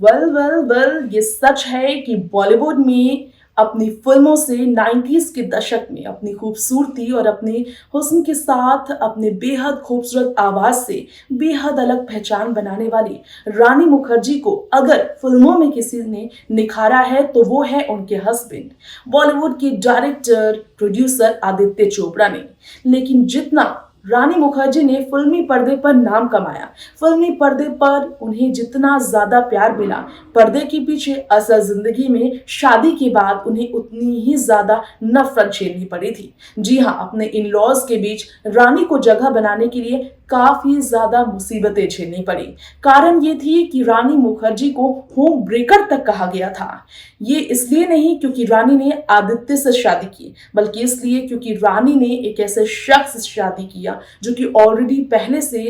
Well ये सच है कि बॉलीवुड में अपनी फिल्मों से 90s के दशक में अपनी खूबसूरती और अपने हुस्न के साथ अपने बेहद खूबसूरत आवाज से बेहद अलग पहचान बनाने वाली रानी मुखर्जी को अगर फिल्मों में किसी ने निखारा है तो वो है उनके हस्बैंड बॉलीवुड के डायरेक्टर प्रोड्यूसर आदित्य चोपड़ा ने। लेकिन जितना रानी मुखर्जी ने फिल्मी पर्दे पर नाम कमाया, फिल्मी पर्दे पर उन्हें जितना ज्यादा प्यार मिला, पर्दे के पीछे असल जिंदगी में शादी के बाद उन्हें उतनी ही ज्यादा नफरत झेलनी पड़ी थी। जी हाँ, अपने इन लॉज के बीच रानी को जगह बनाने के लिए काफी ज्यादा मुसीबतें झेलनी पड़ी। कारण ये थी कि रानी मुखर्जी को होम ब्रेकर तक कहा गया था। ये इसलिए नहीं क्योंकि रानी ने आदित्य से शादी की, बल्कि इसलिए क्योंकि रानी ने एक ऐसे शख्स से शादी किया जो कि ऑलरेडी पहले से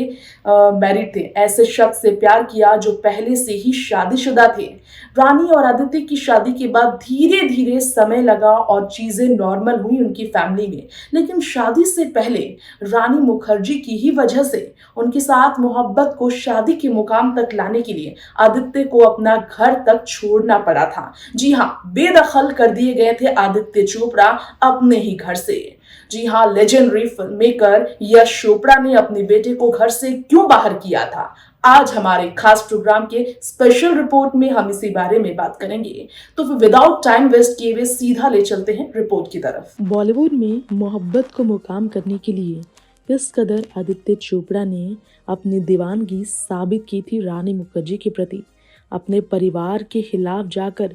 मैरिड थे, ऐसे शख्स से प्यार किया जो पहले से ही शादीशुदा थे। रानी और आदित्य की शादी के बाद धीरे धीरे समय लगा और चीजें नॉर्मल हुई उनकी फैमिली में। लेकिन शादी से पहले रानी मुखर्जी की ही वजह से उनके साथ मोहब्बत को शादी के मुकाम तक लाने के लिए आदित्य को अपना घर तक छोड़ना पड़ा था। जी हाँ, बेदखल कर दिए गए थे आदित्य चोपड़ा अपने ही घर से। जी हाँ, legendary film maker Yash Chopra ने अपने बेटे को घर से क्यों बाहर किया था, आज हमारे खास प्रोग्राम के स्पेशल रिपोर्ट में हम इसी बारे में बात करेंगे। तो फिर विदाउट टाइम वेस्ट किए हुए सीधा ले चलते हैं रिपोर्ट की तरफ। बॉलीवुड में मोहब्बत को मुकाम करने के लिए किस कदर आदित्य चोपड़ा ने अपनी दीवानगी साबित की थी रानी मुखर्जी के प्रति, अपने परिवार के खिलाफ जाकर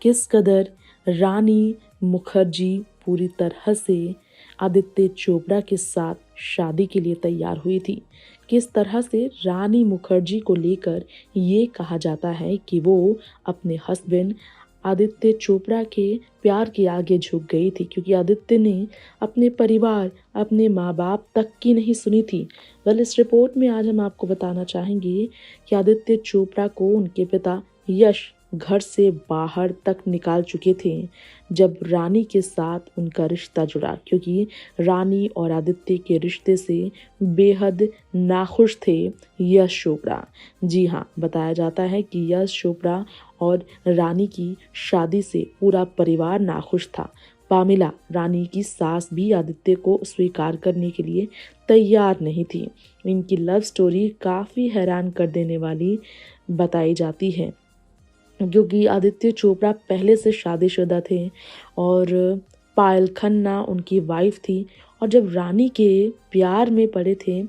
किस कदर रानी मुखर्जी पूरी तरह से आदित्य चोपड़ा के साथ शादी के लिए तैयार हुई थी, किस तरह से रानी मुखर्जी को लेकर ये कहा जाता है कि वो अपने हस्बैंड आदित्य चोपड़ा के प्यार के आगे झुक गई थी, क्योंकि आदित्य ने अपने परिवार, अपने माँ बाप तक की नहीं सुनी थी। इस रिपोर्ट में आज हम आपको बताना चाहेंगे कि आदित्य चोपड़ा को उनके पिता यश घर से बाहर तक निकाल चुके थे जब रानी के साथ उनका रिश्ता जुड़ा, क्योंकि रानी और आदित्य के रिश्ते से बेहद नाखुश थे यश चोपड़ा। जी हाँ, बताया जाता है कि यश चोपड़ा और रानी की शादी से पूरा परिवार नाखुश था। पामिला, रानी की सास, भी आदित्य को स्वीकार करने के लिए तैयार नहीं थी। इनकी लव स्टोरी काफ़ी हैरान कर देने वाली बताई जाती है, क्योंकि आदित्य चोपड़ा पहले से शादीशुदा थे और पायल खन्ना उनकी वाइफ थी। और जब रानी के प्यार में पड़े थे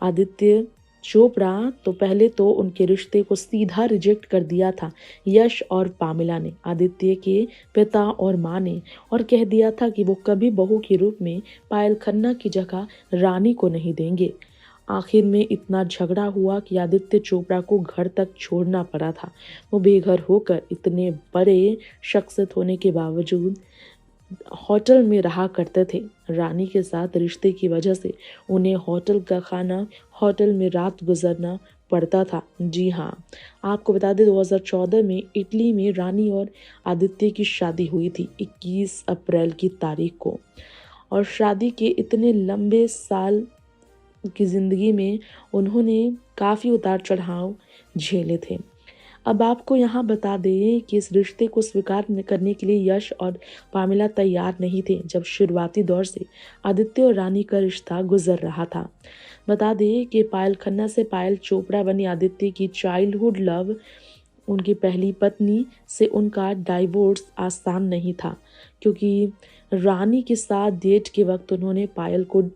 आदित्य चोपड़ा, तो पहले तो उनके रिश्ते को सीधा रिजेक्ट कर दिया था यश और पामिला ने, आदित्य के पिता और माँ ने, और कह दिया था कि वो कभी बहू के रूप में पायल खन्ना की जगह रानी को नहीं देंगे। आखिर में इतना झगड़ा हुआ कि आदित्य चोपड़ा को घर तक छोड़ना पड़ा था। वो बेघर होकर इतने बड़े शख्सियत होने के बावजूद होटल में रहा करते थे। रानी के साथ रिश्ते की वजह से उन्हें होटल का खाना, होटल में रात गुजरना पड़ता था। जी हाँ, आपको बता दें 2014 में इटली में रानी और आदित्य की शादी हुई थी 21 अप्रैल की तारीख को। और शादी के इतने लंबे साल की ज़िंदगी में उन्होंने काफ़ी उतार चढ़ाव झेले थे। अब आपको यहाँ बता दें कि इस रिश्ते को स्वीकार करने के लिए यश और पामिला तैयार नहीं थे जब शुरुआती दौर से आदित्य और रानी का रिश्ता गुजर रहा था। बता दें कि पायल खन्ना से पायल चोपड़ा बनी आदित्य की चाइल्डहुड लव। उनकी पहली पत्नी से उनका डाइवोर्स आसान नहीं था, क्योंकि रानी के साथ डेट के वक्त उन्होंने पायल को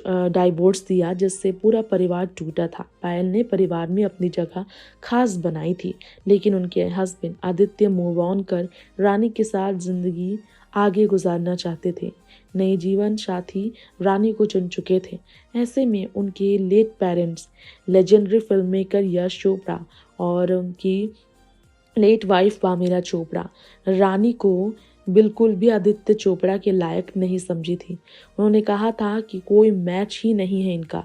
डाइवोर्स दिया, जिससे पूरा परिवार टूटा था। पायल ने परिवार में अपनी जगह खास बनाई थी, लेकिन उनके हस्बैंड आदित्य मूव ऑन कर रानी के साथ जिंदगी आगे गुजारना चाहते थे। नए जीवन साथी रानी को चुन चुके थे। ऐसे में उनके late parents legendary film maker Yash Chopra और उनकी लेट वाइफ पामिला चोपड़ा रानी को बिल्कुल भी आदित्य चोपड़ा के लायक नहीं समझी थी। उन्होंने कहा था कि कोई मैच ही नहीं है इनका।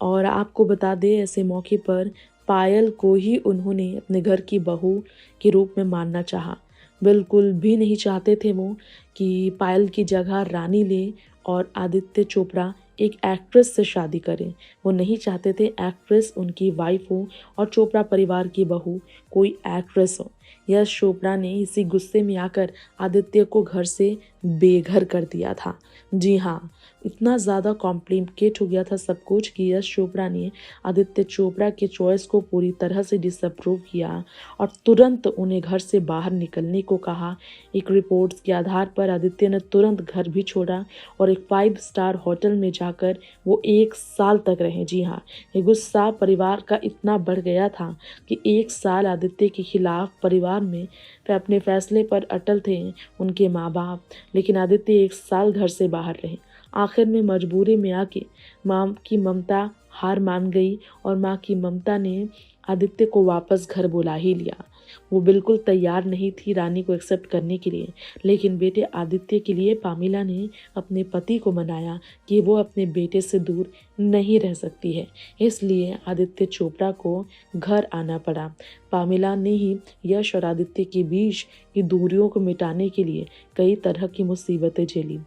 और आपको बता दें, ऐसे मौके पर पायल को ही उन्होंने अपने घर की बहू के रूप में मानना चाहा। बिल्कुल भी नहीं चाहते थे वो कि पायल की जगह रानी ले और आदित्य चोपड़ा एक एक्ट्रेस से शादी करें। वो नहीं चाहते थे एक्ट्रेस उनकी वाइफ हो और चोपड़ा परिवार की बहू कोई एक्ट्रेस हो। यश चोपड़ा ने इसी गुस्से में आकर आदित्य को घर से बेघर कर दिया था। जी हाँ, इतना ज़्यादा कॉम्प्लिकेट हो गया था सब कुछ कि यश चोपड़ा ने आदित्य चोपड़ा के चॉइस को पूरी तरह से डिसअप्रूव किया और तुरंत उन्हें घर से बाहर निकलने को कहा। एक रिपोर्ट्स के आधार पर आदित्य ने तुरंत घर भी छोड़ा और एक 5 स्टार होटल में जाकर वो 1 साल तक रहे। जी हाँ, ये गुस्सा परिवार का इतना बढ़ गया था कि 1 साल आदित्य के खिलाफ परिवार में अपने फैसले पर अटल थे उनके माँ बाप, लेकिन आदित्य 1 साल घर से बाहर रहे। आखिर में मजबूरी में आके माँ की ममता हार मान गई और माँ की ममता ने आदित्य को वापस घर बुला ही लिया। वो बिल्कुल तैयार नहीं थी रानी को एक्सेप्ट करने के लिए, लेकिन बेटे आदित्य के लिए पामिला ने अपने पति को मनाया कि वो अपने बेटे से दूर नहीं रह सकती है, इसलिए आदित्य चोपड़ा को घर आना पड़ा। पामिला ने ही यश और आदित्य के बीच की दूरियों को मिटाने के लिए कई तरह की मुसीबतें झेली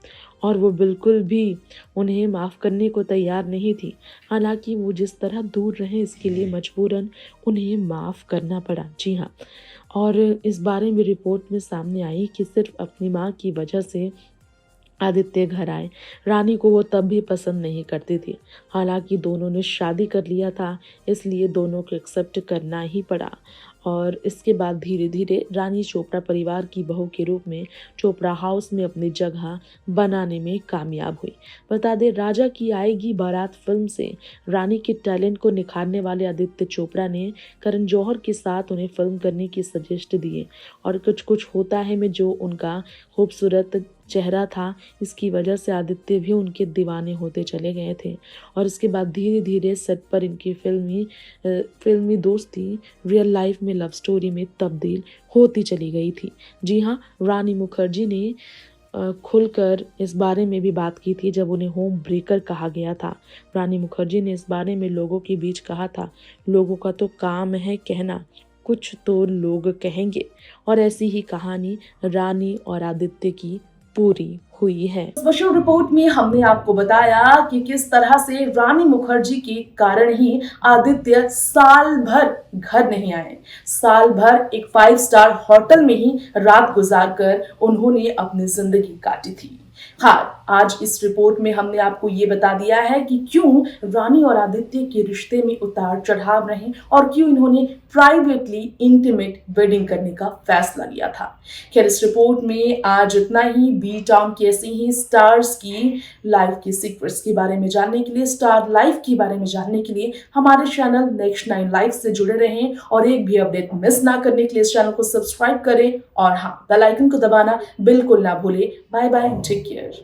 और वो बिल्कुल भी उन्हें माफ़ करने को तैयार नहीं थी। हालांकि वो जिस तरह दूर रहे इसके लिए मजबूरन उन्हें माफ़ करना पड़ा। जी हाँ, और इस बारे में रिपोर्ट में सामने आई कि सिर्फ अपनी माँ की वजह से आदित्य घर आए। रानी को वो तब भी पसंद नहीं करती थी। हालांकि दोनों ने शादी कर लिया था, इसलिए दोनों को एक्सेप्ट करना ही पड़ा और इसके बाद धीरे धीरे रानी चोपड़ा परिवार की बहू के रूप में चोपड़ा हाउस में अपनी जगह बनाने में कामयाब हुई। बता दें, राजा की आएगी बारात फिल्म से रानी के टैलेंट को निखारने वाले आदित्य चोपड़ा ने करण जौहर के साथ उन्हें फिल्म करने की सजेस्ट दिए और कुछ कुछ होता है में जो उनका खूबसूरत चेहरा था, इसकी वजह से आदित्य भी उनके दीवाने होते चले गए थे और इसके बाद धीरे धीरे सेट पर इनकी फिल्मी दोस्ती रियल लाइफ में लव स्टोरी में तब्दील होती चली गई थी। जी हाँ, रानी मुखर्जी ने खुलकर इस बारे में भी बात की थी जब उन्हें होम ब्रेकर कहा गया था। रानी मुखर्जी ने इस बारे में लोगों के बीच कहा था, लोगों का तो काम है कहना, कुछ तो लोग कहेंगे। और ऐसी ही कहानी रानी और आदित्य की पूरी हुई है। स्पेशल रिपोर्ट में हमने आपको बताया कि किस तरह से रानी मुखर्जी के कारण ही आदित्य साल भर घर नहीं आए। साल भर एक 5 स्टार होटल में ही रात गुजारकर उन्होंने अपनी जिंदगी काटी थी। हाँ, आज इस रिपोर्ट में हमने आपको ये बता दिया है कि क्यों रानी और आदित्य के रिश्ते में उतार चढ़ाव रहे और क्यों इन्होंने प्राइवेटली इंटीमेट वेडिंग करने का फैसला लिया था। खैर, इस रिपोर्ट में आज इतना ही। बी टाउन की ऐसी ही स्टार्स की लाइफ की सीक्रेट्स के बारे में जानने के लिए, स्टार लाइफ के बारे में जानने के लिए हमारे चैनल नेक्स्ट 9 लाइव से जुड़े रहें और एक भी अपडेट मिस ना करने के लिए इस चैनल को सब्सक्राइब करें और हाँ, बेल आइकन को दबाना बिल्कुल ना भूलें। Bye bye, take care.